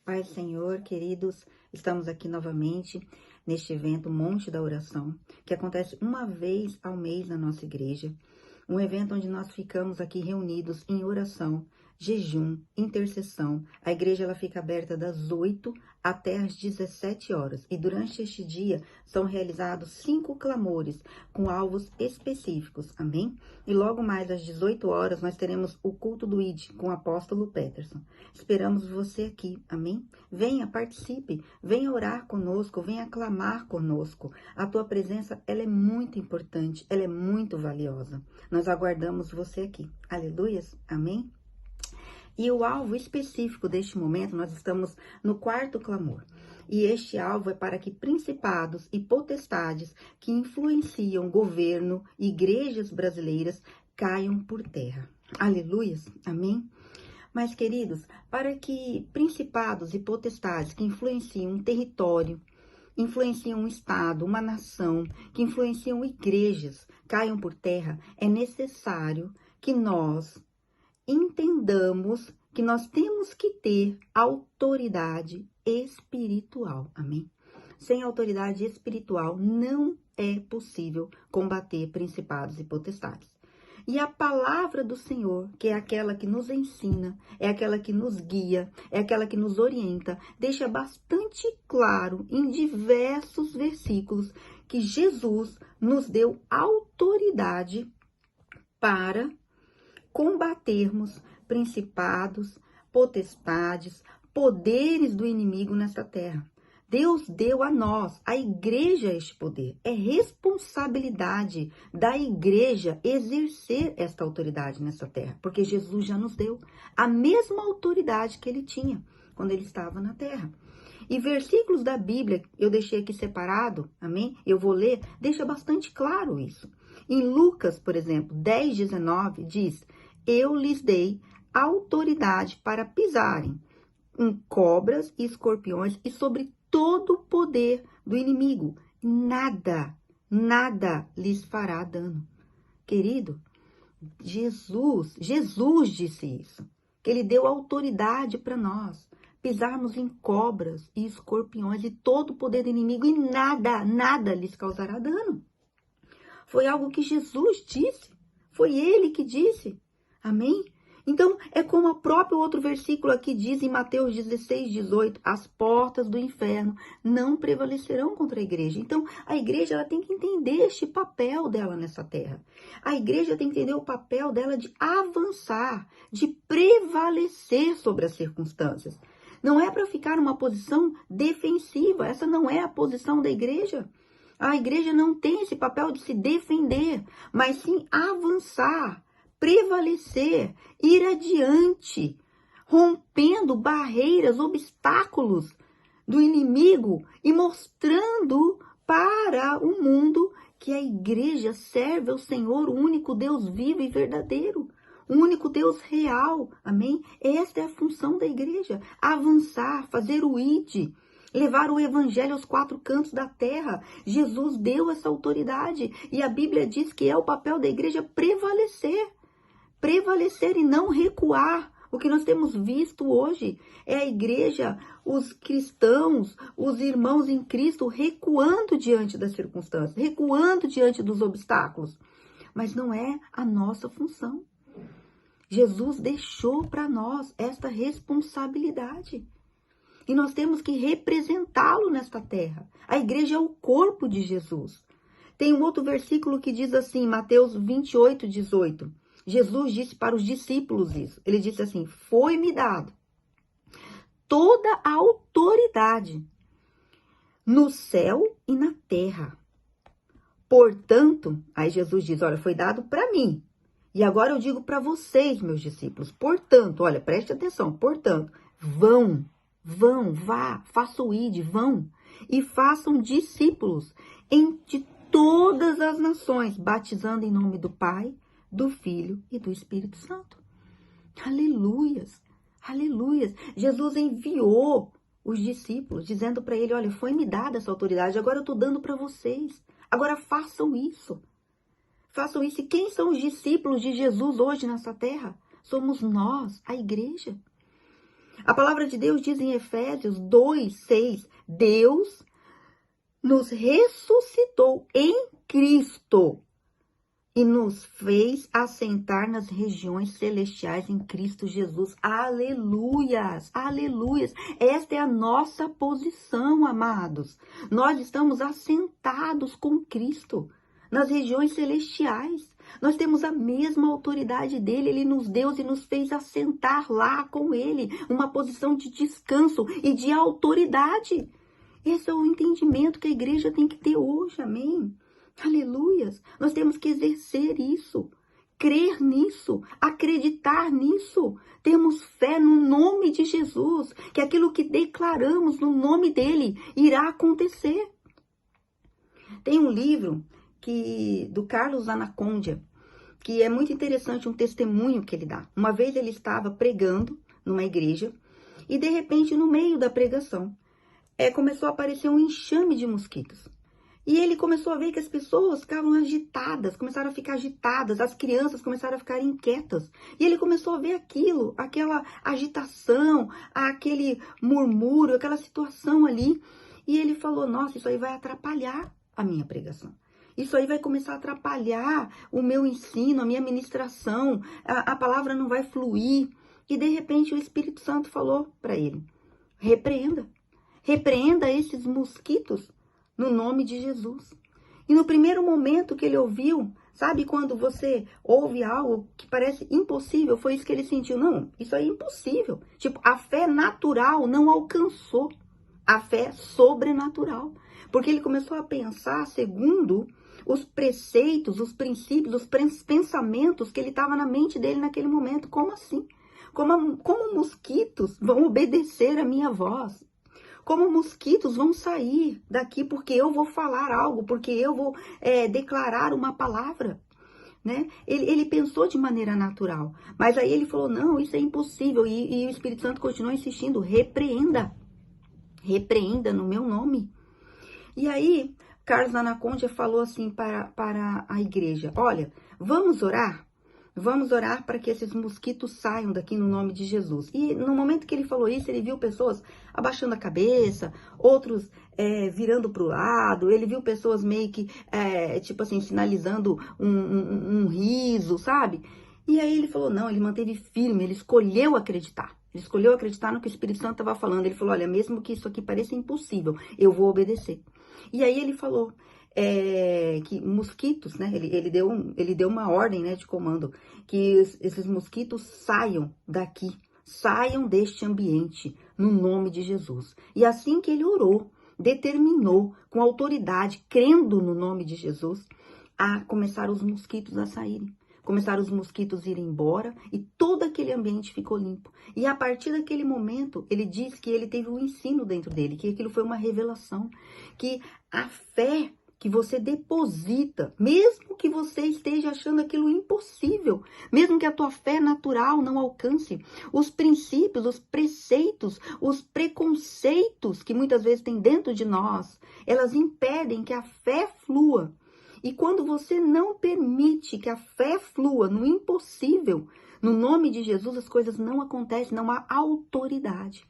Pai, Senhor, queridos, estamos aqui novamente neste evento Monte da Oração, que acontece uma vez ao mês na nossa igreja. Um evento onde nós ficamos aqui reunidos em oração, jejum, intercessão. A igreja ela fica aberta das 8 até as 17 horas. E durante este dia são realizados 5 clamores com alvos específicos. Amém? E logo mais às 18 horas nós teremos o culto do ID com o apóstolo Peterson. Esperamos você aqui. Amém? Venha, participe. Venha orar conosco. Venha clamar conosco. A tua presença ela é muito importante. Ela é muito valiosa. Nós aguardamos você aqui. Aleluias. Amém? E o alvo específico deste momento, nós estamos no 4º clamor. E este alvo é para que principados e potestades que influenciam governo e igrejas brasileiras caiam por terra. Aleluias. Amém? Mas, queridos, para que principados e potestades que influenciam um território, influenciam um estado, uma nação, que influenciam igrejas, caiam por terra, é necessário que nós entendamos que nós temos que ter autoridade espiritual, amém? Sem autoridade espiritual não é possível combater principados e potestades. E a palavra do Senhor, que é aquela que nos ensina, é aquela que nos guia, é aquela que nos orienta, deixa bastante claro em diversos versículos que Jesus nos deu autoridade para combatermos principados, potestades, poderes do inimigo nessa terra. Deus deu a nós, a igreja, este poder. É responsabilidade da igreja exercer esta autoridade nessa terra, porque Jesus já nos deu a mesma autoridade que ele tinha quando ele estava na terra. E versículos da Bíblia, eu deixei aqui separado, amém? Eu vou ler, deixa bastante claro isso. Em Lucas, por exemplo, 10:19, diz: eu lhes dei autoridade para pisarem em cobras e escorpiões e sobre todo o poder do inimigo. Nada lhes fará dano. Querido, Jesus disse isso, que ele deu autoridade para nós pisarmos em cobras e escorpiões e todo o poder do inimigo e nada lhes causará dano. Foi algo que Jesus disse, foi ele que disse. Amém? Então, é como o próprio outro versículo aqui diz em Mateus 16:18, as portas do inferno não prevalecerão contra a igreja. Então, a igreja ela tem que entender este papel dela nessa terra. A igreja tem que entender o papel dela de avançar, de prevalecer sobre as circunstâncias. Não é para ficar numa posição defensiva, essa não é a posição da igreja. A igreja não tem esse papel de se defender, mas sim avançar, prevalecer, ir adiante, rompendo barreiras, obstáculos do inimigo e mostrando para o mundo que a igreja serve ao Senhor, o único Deus vivo e verdadeiro, o único Deus real, amém? Esta é a função da igreja, avançar, fazer o ID, levar o evangelho aos 4 cantos da terra. Jesus deu essa autoridade e a Bíblia diz que é o papel da igreja prevalecer e não recuar. O que nós temos visto hoje é a igreja, os cristãos, os irmãos em Cristo recuando diante das circunstâncias, recuando diante dos obstáculos. Mas não é a nossa função. Jesus deixou para nós esta responsabilidade. E nós temos que representá-lo nesta terra. A igreja é o corpo de Jesus. Tem um outro versículo que diz assim, Mateus 28:18. Jesus disse para os discípulos isso. Ele disse assim, foi-me dado toda a autoridade no céu e na terra. Portanto, aí Jesus diz, olha, foi dado para mim. E agora eu digo para vocês, meus discípulos, portanto, olha, preste atenção, portanto, vá, façam o ID, vão e façam discípulos de todas as nações, batizando em nome do Pai, do Filho e do Espírito Santo. Aleluias, aleluias. Jesus enviou os discípulos, dizendo para ele, olha, foi-me dada essa autoridade, agora eu estou dando para vocês. Agora façam isso. Façam isso. E quem são os discípulos de Jesus hoje nessa terra? Somos nós, a igreja. A palavra de Deus diz em Efésios 2:6, Deus nos ressuscitou em Cristo e nos fez assentar nas regiões celestiais em Cristo Jesus. Aleluias, aleluias. Esta é a nossa posição, amados. Nós estamos assentados com Cristo nas regiões celestiais. Nós temos a mesma autoridade dele, ele nos deu e nos fez assentar lá com ele, uma posição de descanso e de autoridade. Esse é o entendimento que a igreja tem que ter hoje, amém? Aleluias! Nós temos que exercer isso, crer nisso, acreditar nisso. Temos fé no nome de Jesus, que aquilo que declaramos no nome dele irá acontecer. Tem um livro do Carlos Anacondia, que é muito interessante, um testemunho que ele dá. Uma vez ele estava pregando numa igreja e de repente no meio da pregação começou a aparecer um enxame de mosquitos. E ele começou a ver que as pessoas ficavam agitadas, começaram a ficar agitadas, as crianças começaram a ficar inquietas. E ele começou a ver aquilo, aquela agitação, aquele murmúrio, aquela situação ali. E ele falou, nossa, isso aí vai atrapalhar a minha pregação. Isso aí vai começar a atrapalhar o meu ensino, a minha ministração, a palavra não vai fluir. E de repente o Espírito Santo falou para ele, repreenda esses mosquitos no nome de Jesus. E no primeiro momento que ele ouviu, sabe quando você ouve algo que parece impossível? Foi isso que ele sentiu. Não, isso é impossível. Tipo, a fé natural não alcançou a fé sobrenatural. Porque ele começou a pensar segundo os preceitos, os princípios, os pensamentos que ele estava na mente dele naquele momento. Como assim? Como mosquitos vão obedecer a minha voz? Como mosquitos vão sair daqui porque eu vou falar algo, porque eu vou declarar uma palavra, né? Ele pensou de maneira natural, mas aí ele falou, não, isso é impossível. E o Espírito Santo continuou insistindo, repreenda no meu nome. E aí, Carlos Anacondia falou assim para a igreja, olha, vamos orar para que esses mosquitos saiam daqui no nome de Jesus. E no momento que ele falou isso, ele viu pessoas abaixando a cabeça, outros virando para o lado, ele viu pessoas meio que, tipo assim, sinalizando um riso, sabe? E aí ele falou, não, ele manteve firme, ele escolheu acreditar. Ele escolheu acreditar no que o Espírito Santo estava falando. Ele falou, olha, mesmo que isso aqui pareça impossível, eu vou obedecer. E aí ele falou que mosquitos, né? Ele deu uma ordem, né, de comando, que esses mosquitos saiam daqui, saiam deste ambiente, no nome de Jesus. E assim que ele orou, determinou, com autoridade, crendo no nome de Jesus, a começar os mosquitos a saírem. Começaram os mosquitos a ir embora e todo aquele ambiente ficou limpo. E a partir daquele momento, ele disse que ele teve um ensino dentro dele, que aquilo foi uma revelação, que a fé que você deposita, mesmo que você esteja achando aquilo impossível, mesmo que a tua fé natural não alcance, os princípios, os preceitos, os preconceitos que muitas vezes tem dentro de nós, elas impedem que a fé flua. E quando você não permite que a fé flua no impossível, no nome de Jesus, as coisas não acontecem, não há autoridade.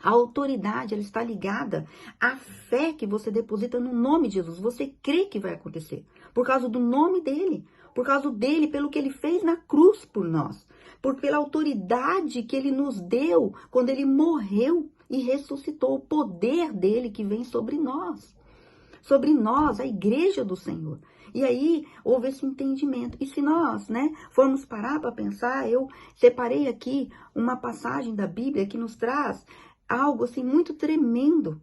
A autoridade, ela está ligada à fé que você deposita no nome de Jesus. Você crê que vai acontecer por causa do nome dele, por causa dele, pelo que ele fez na cruz por nós, pela autoridade que ele nos deu quando ele morreu e ressuscitou, o poder dele que vem sobre nós, a igreja do Senhor. E aí houve esse entendimento. E se nós, né, formos parar para pensar, eu separei aqui uma passagem da Bíblia que nos traz algo assim muito tremendo,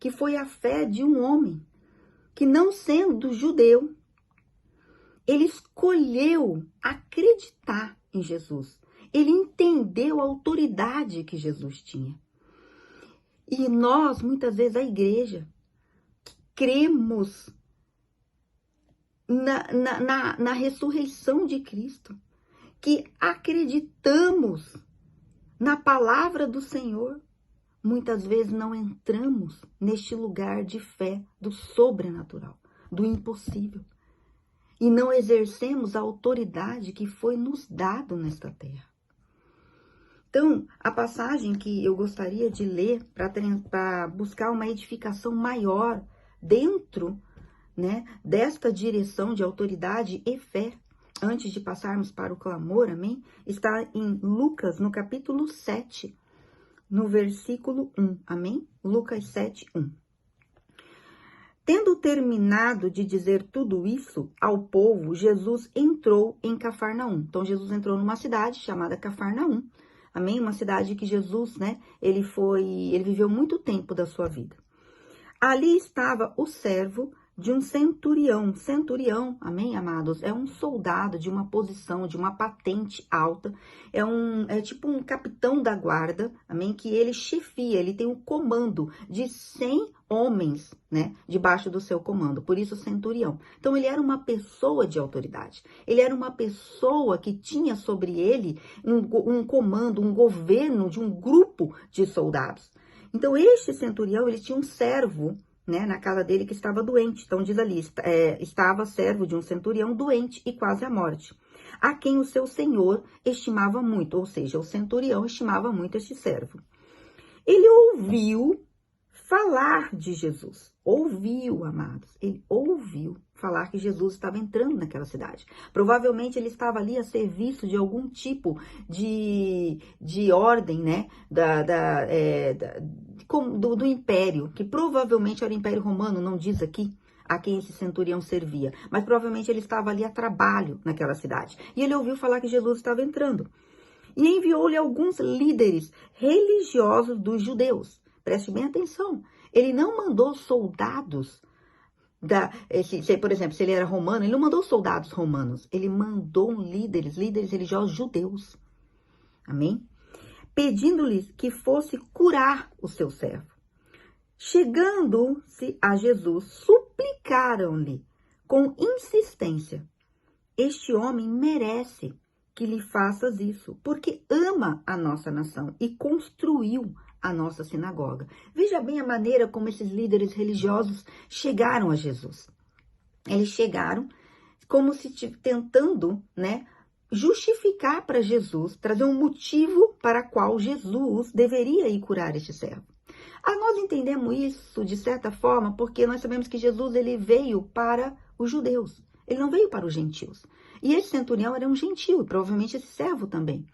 que foi a fé de um homem que, não sendo judeu, ele escolheu acreditar em Jesus. Ele entendeu a autoridade que Jesus tinha. E nós, muitas vezes, a igreja, cremos na ressurreição de Cristo, que acreditamos na palavra do Senhor, muitas vezes não entramos neste lugar de fé do sobrenatural, do impossível, e não exercemos a autoridade que foi nos dado nesta terra. Então, a passagem que eu gostaria de ler para buscar uma edificação maior dentro, né, desta direção de autoridade e fé, antes de passarmos para o clamor, amém? Está em Lucas, no capítulo 7, no versículo 1, amém? Lucas 7, 1. Tendo terminado de dizer tudo isso ao povo, Jesus entrou em Cafarnaum. Então, Jesus entrou numa cidade chamada Cafarnaum, amém? Uma cidade que Jesus, né, ele viveu muito tempo da sua vida. Ali estava o servo de um centurião. Centurião, amém, amados? É um soldado de uma posição, de uma patente alta. É tipo um capitão da guarda, amém? Que ele chefia, ele tem um comando de 100 homens, né? Debaixo do seu comando. Por isso, centurião. Então, ele era uma pessoa de autoridade. Ele era uma pessoa que tinha sobre ele um comando, um governo de um grupo de soldados. Então, este centurião, ele tinha um servo, né, na casa dele que estava doente. Então, diz ali, estava servo de um centurião doente e quase à morte, a quem o seu senhor estimava muito, ou seja, o centurião estimava muito este servo. Ele ouviu falar de Jesus. Ouviu, amados. Ele ouviu falar que Jesus estava entrando naquela cidade. Provavelmente ele estava ali a serviço de algum tipo de ordem, né? Do império, que provavelmente era o Império Romano, não diz aqui a quem esse centurião servia. Mas provavelmente ele estava ali a trabalho naquela cidade. E ele ouviu falar que Jesus estava entrando. E enviou-lhe alguns líderes religiosos dos judeus. Preste bem atenção. Ele não mandou soldados, por exemplo, se ele era romano, ele não mandou soldados romanos. Ele mandou líderes religiosos judeus. Amém? Pedindo-lhes que fosse curar o seu servo. Chegando-se a Jesus, suplicaram-lhe com insistência: este homem merece que lhe faças isso, porque ama a nossa nação e construiu a nossa sinagoga. Veja bem a maneira como esses líderes religiosos chegaram a Jesus. Eles chegaram como se tentando, né, justificar para Jesus, trazer um motivo para qual Jesus deveria ir curar este servo. Nós entendemos isso de certa forma porque nós sabemos que Jesus ele veio para os judeus. Ele não veio para os gentios. E esse centurião era um gentio, e provavelmente esse servo também.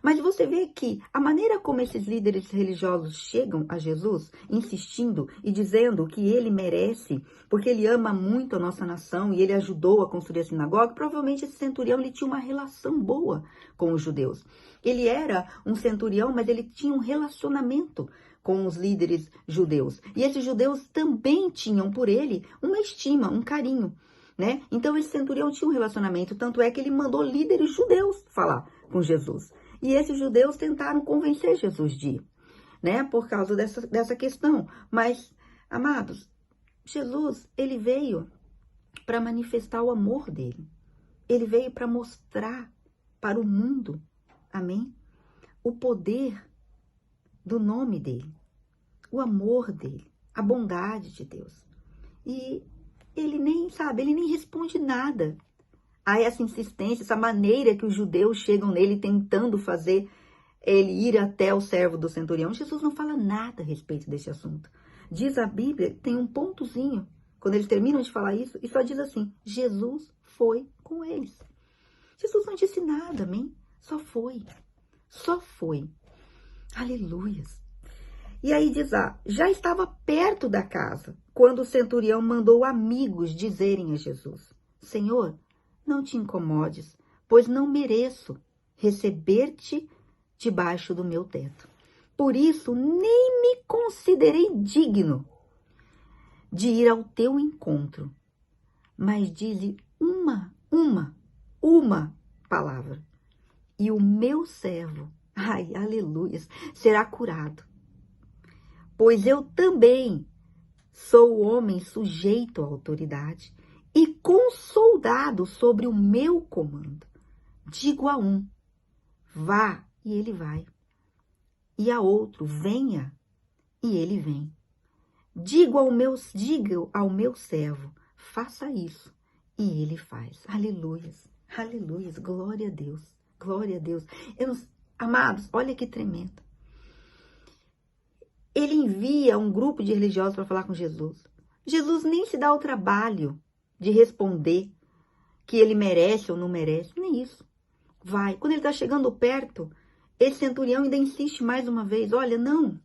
Mas você vê que a maneira como esses líderes religiosos chegam a Jesus, insistindo e dizendo que ele merece, porque ele ama muito a nossa nação e ele ajudou a construir a sinagoga, provavelmente esse centurião ele tinha uma relação boa com os judeus. Ele era um centurião, mas ele tinha um relacionamento com os líderes judeus. E esses judeus também tinham por ele uma estima, um carinho, né? Então esse centurião tinha um relacionamento, tanto é que ele mandou líderes judeus falar com Jesus. E esses judeus tentaram convencer Jesus de ir, né? Por causa dessa questão. Mas, amados, Jesus, ele veio para manifestar o amor dele. Ele veio para mostrar para o mundo, amém? O poder do nome dele, o amor dele, a bondade de Deus. E ele nem responde nada a essa insistência, essa maneira que os judeus chegam nele tentando fazer ele ir até o servo do centurião. Jesus não fala nada a respeito desse assunto. Diz a Bíblia, tem um pontozinho, quando eles terminam de falar isso, e só diz assim: Jesus foi com eles. Jesus não disse nada, amém? Só foi. Só foi. Aleluias. E aí diz lá, já estava perto da casa, quando o centurião mandou amigos dizerem a Jesus: Senhor, não te incomodes, pois não mereço receber-te debaixo do meu teto. Por isso, nem me considerei digno de ir ao teu encontro. Mas dize uma palavra, e o meu servo, aleluias, será curado. Pois eu também sou homem sujeito à autoridade e com soldado sobre o meu comando. Digo a um, vá, e ele vai. E a outro, venha, e ele vem. Digo ao meu servo, faça isso, e ele faz. Aleluias, aleluias, glória a Deus, glória a Deus. Amados, olha que tremendo. Ele envia um grupo de religiosos para falar com Jesus. Jesus nem se dá o trabalho de responder que ele merece ou não merece, nem isso. Vai. Quando ele está chegando perto, esse centurião ainda insiste mais uma vez. Olha, não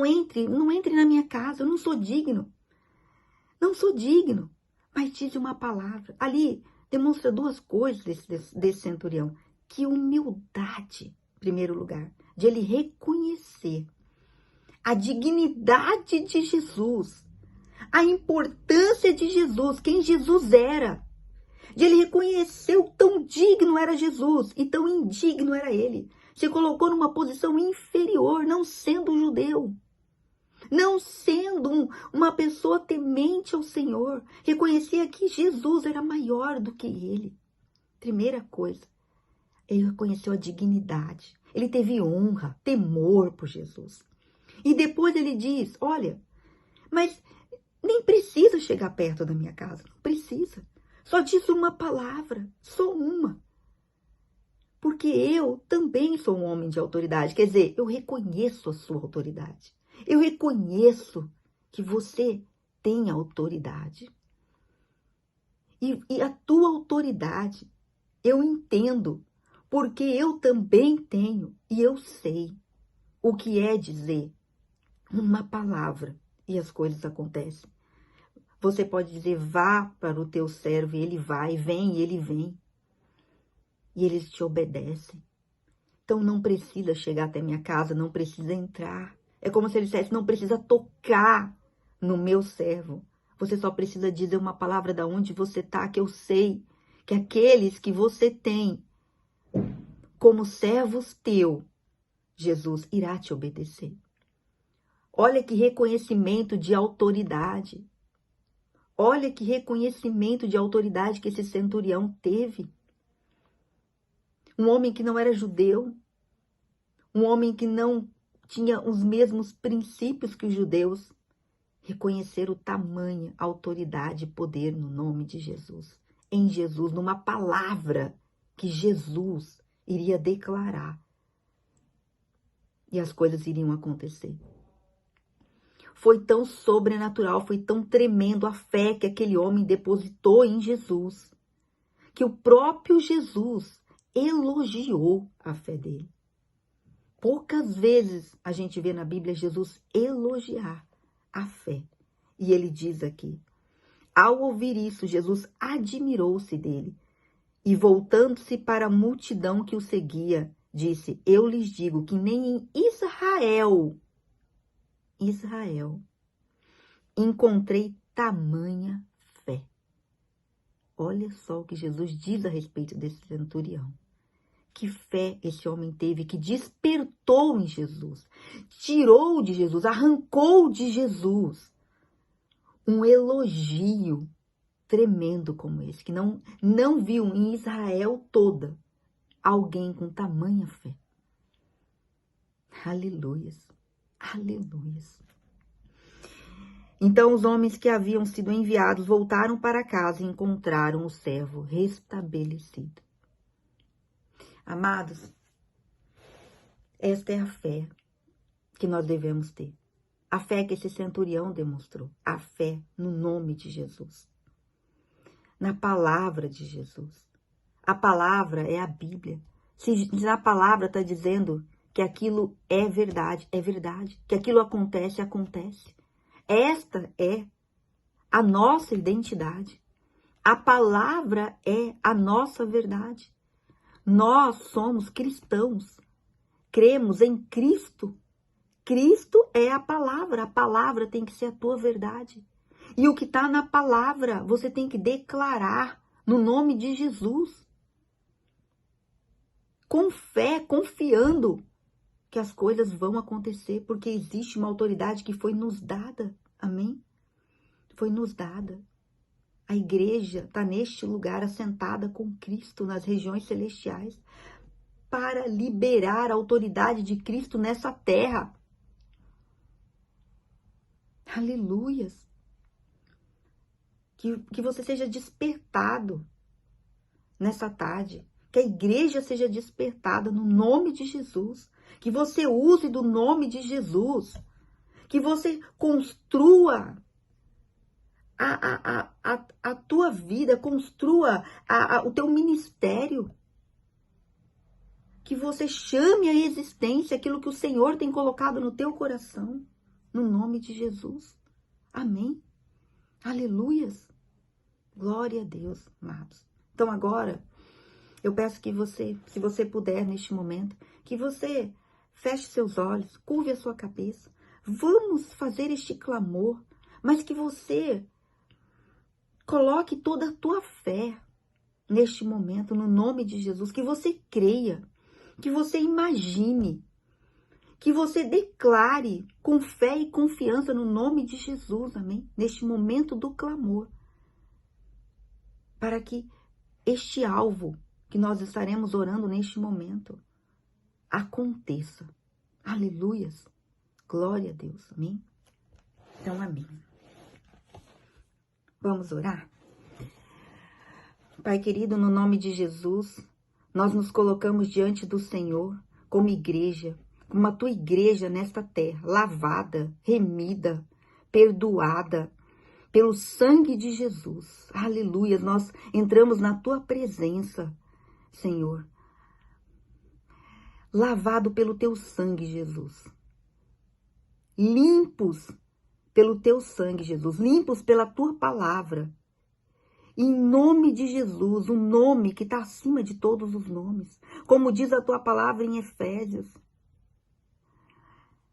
entre na minha casa, eu não sou digno. Não sou digno. Mas diz uma palavra. Ali demonstra duas coisas desse centurião. Que humildade, em primeiro lugar, de ele reconhecer a dignidade de Jesus, a importância de Jesus, quem Jesus era. De ele reconhecer o tão digno era Jesus e tão indigno era ele. Se colocou numa posição inferior, não sendo judeu. Não sendo uma pessoa temente ao Senhor. Reconhecia que Jesus era maior do que ele. Primeira coisa, ele reconheceu a dignidade. Ele teve honra, temor por Jesus. E depois ele diz, olha, mas nem precisa chegar perto da minha casa. Não precisa. Só diz uma palavra, só uma. Porque eu também sou um homem de autoridade. Quer dizer, eu reconheço a sua autoridade. Eu reconheço que você tem autoridade. E a tua autoridade, eu entendo. Porque eu também tenho e eu sei o que é dizer uma palavra e as coisas acontecem. Você pode dizer, vá para o teu servo e ele vai, vem e ele vem. E eles te obedecem. Então não precisa chegar até minha casa, não precisa entrar. É como se ele dissesse, não precisa tocar no meu servo. Você só precisa dizer uma palavra da onde você está, que eu sei que aqueles que você tem como servos teu, Jesus irá te obedecer. Olha que reconhecimento de autoridade. Olha que reconhecimento de autoridade que esse centurião teve. Um homem que não era judeu, um homem que não tinha os mesmos princípios que os judeus, reconhecer o tamanho, autoridade e poder no nome de Jesus. Em Jesus, numa palavra que Jesus iria declarar. E as coisas iriam acontecer. Foi tão sobrenatural, foi tão tremendo a fé que aquele homem depositou em Jesus, que o próprio Jesus elogiou a fé dele. Poucas vezes a gente vê na Bíblia Jesus elogiar a fé. E ele diz aqui, ao ouvir isso, Jesus admirou-se dele. E voltando-se para a multidão que o seguia, disse, eu lhes digo que nem em Israel, encontrei tamanha fé. Olha só o que Jesus diz a respeito desse centurião. Que fé esse homem teve, que despertou em Jesus, tirou de Jesus, arrancou de Jesus um elogio tremendo como esse, que não viu em Israel toda alguém com tamanha fé. Aleluias, aleluias. Então os homens que haviam sido enviados voltaram para casa e encontraram o servo restabelecido. Amados, esta é a fé que nós devemos ter. A fé que esse centurião demonstrou. A fé no nome de Jesus. Na palavra de Jesus. A palavra é a Bíblia. Se a palavra está dizendo que aquilo é verdade, é verdade. Que aquilo acontece, acontece. Esta é a nossa identidade. A palavra é a nossa verdade. Nós somos cristãos. Cremos em Cristo. Cristo é a palavra tem que ser a tua verdade. E o que está na palavra, você tem que declarar no nome de Jesus. Com fé, confiando que as coisas vão acontecer, porque existe uma autoridade que foi nos dada. Amém? Foi nos dada. A igreja está neste lugar assentada com Cristo nas regiões celestiais para liberar a autoridade de Cristo nessa terra. Aleluias. Que você seja despertado nessa tarde. Que a igreja seja despertada no nome de Jesus. Que você use do nome de Jesus. Que você construa a tua vida, construa o teu ministério. Que você chame à existência aquilo que o Senhor tem colocado no teu coração. No nome de Jesus. Amém. Aleluias. Glória a Deus, amados. Então agora, eu peço que você, se você puder neste momento, que você feche seus olhos, curve a sua cabeça. Vamos fazer este clamor, mas que você coloque toda a tua fé neste momento, no nome de Jesus. Que você creia, que você imagine, que você declare com fé e confiança no nome de Jesus, amém? Neste momento do clamor. Para que este alvo que nós estaremos orando neste momento aconteça. Aleluias. Glória a Deus. Amém? Então, amém. Vamos orar? Pai querido, no nome de Jesus, nós nos colocamos diante do Senhor como igreja, como a tua igreja nesta terra, lavada, remida, perdoada pelo sangue de Jesus. Aleluia, nós entramos na tua presença, Senhor, lavado pelo teu sangue, Jesus. Limpos pelo teu sangue, Jesus. Limpos pela tua palavra. Em nome de Jesus, o nome que está acima de todos os nomes. Como diz a tua palavra em Efésios.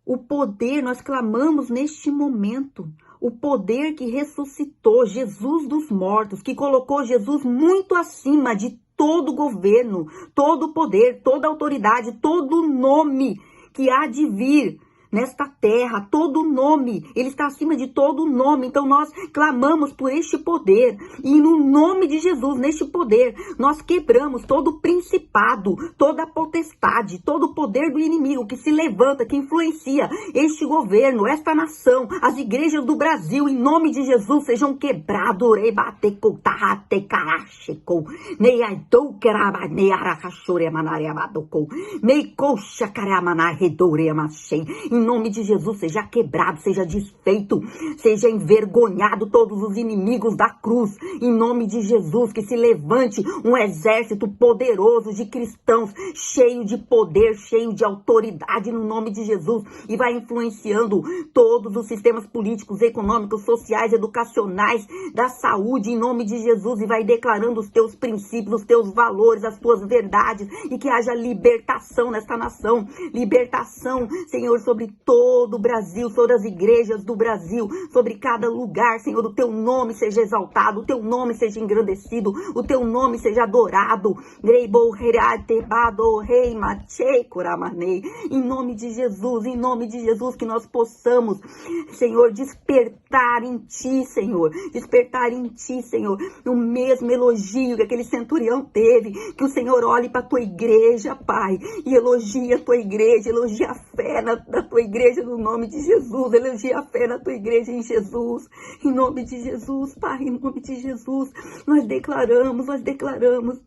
O poder, nós clamamos neste momento, o poder que ressuscitou Jesus dos mortos, que colocou Jesus muito acima de todo governo, todo poder, toda autoridade, todo nome que há de vir nesta terra, todo nome, ele está acima de todo nome. Então nós clamamos por este poder, e no nome de Jesus, neste poder, nós quebramos todo principado, toda potestade, todo poder do inimigo que se levanta, que influencia este governo, esta nação, as igrejas do Brasil, em nome de Jesus, sejam quebrados. Em nome de Jesus, seja quebrado, seja desfeito, seja envergonhado todos os inimigos da cruz. Em nome de Jesus, que se levante um exército poderoso de cristãos, cheio de poder, cheio de autoridade, no nome de Jesus, e vai influenciando todos os sistemas políticos, econômicos, sociais, educacionais, da saúde, em nome de Jesus, e vai declarando os teus princípios, os teus valores, as tuas verdades, e que haja libertação nesta nação, libertação, Senhor, sobre todo o Brasil, sobre as igrejas do Brasil, sobre cada lugar, Senhor. O teu nome seja exaltado, o teu nome seja engrandecido, o teu nome seja adorado. Em nome de Jesus, que nós possamos, Senhor, despertar em ti, Senhor, o mesmo elogio que aquele centurião teve, que o Senhor olhe para a tua igreja, Pai, e elogia a tua igreja, elogia a fé da tua igreja no nome de Jesus, elogia a fé na tua igreja em Jesus, em nome de Jesus, Pai, em nome de Jesus, nós declaramos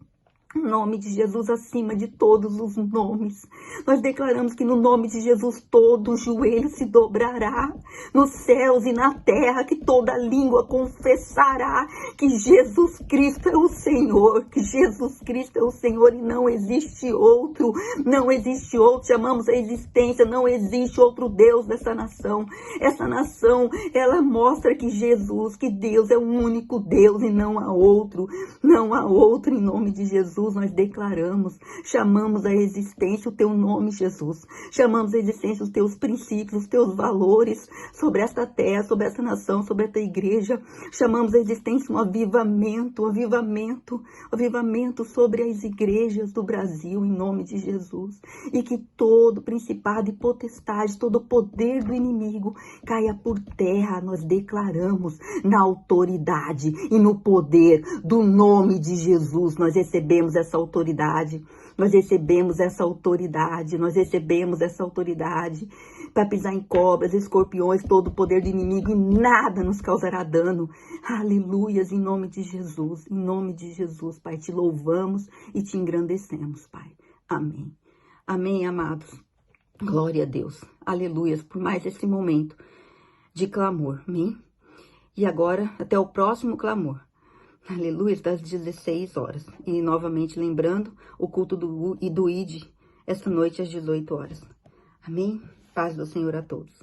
o nome de Jesus acima de todos os nomes. Nós declaramos que no nome de Jesus todo joelho se dobrará, nos céus e na terra, que toda língua confessará que Jesus Cristo é o Senhor, que Jesus Cristo é o Senhor e não existe outro, chamamos a existência, não existe outro Deus dessa nação. Essa nação, ela mostra que Jesus, que Deus é o único Deus e não há outro, em nome de Jesus. Nós declaramos, chamamos a existência o teu nome, Jesus. Chamamos a existência os teus princípios, os teus valores sobre esta terra, sobre esta nação, sobre esta igreja. Chamamos a existência um avivamento sobre as igrejas do Brasil, em nome de Jesus. E que todo principado e potestade, todo poder do inimigo caia por terra. Nós declaramos na autoridade e no poder do nome de Jesus. Nós recebemos essa autoridade, para pisar em cobras, escorpiões, todo o poder do inimigo, e nada nos causará dano. Aleluias, em nome de Jesus, Pai, te louvamos e te engrandecemos, Pai. Amém. Amém, amados. Glória a Deus. Aleluias, por mais esse momento de clamor. Amém? E agora, até o próximo clamor. Aleluia, das 16 horas. E novamente lembrando, o culto do ID, esta noite às 18 horas. Amém? Paz do Senhor a todos.